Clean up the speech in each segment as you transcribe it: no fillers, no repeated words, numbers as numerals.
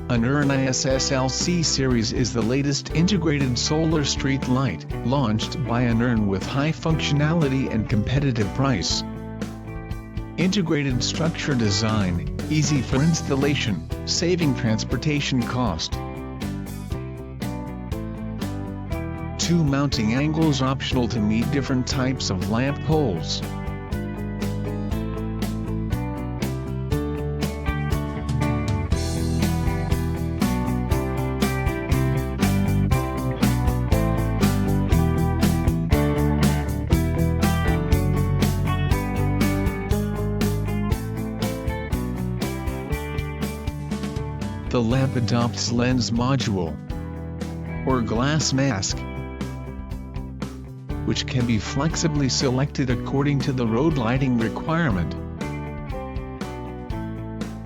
An AN-ISSL-C series is the latest integrated solar street light, launched by AN with high functionality and competitive price. Integrated structure design, easy for installation, saving transportation cost. 2 mounting angles optional to meet different types of lamp poles. The lamp adopts lens module or glass mask, which can be flexibly selected according to the road lighting requirement.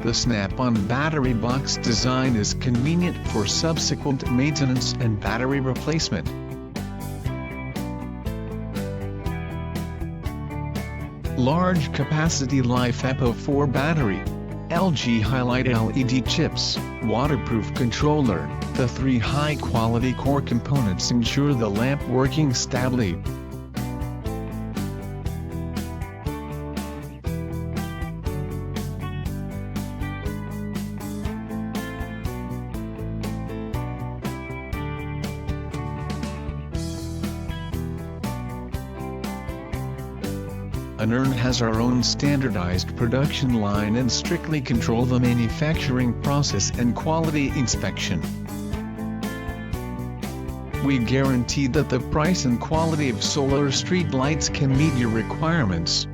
The snap-on battery box design is convenient for subsequent maintenance and battery replacement. Large capacity LiFePO4 battery, LG Highlight LED chips, waterproof controller. The 3 high-quality core components ensure the lamp working stably. AN has our own standardized production line and strictly control the manufacturing process and quality inspection. We guarantee that the price and quality of solar street lights can meet your requirements.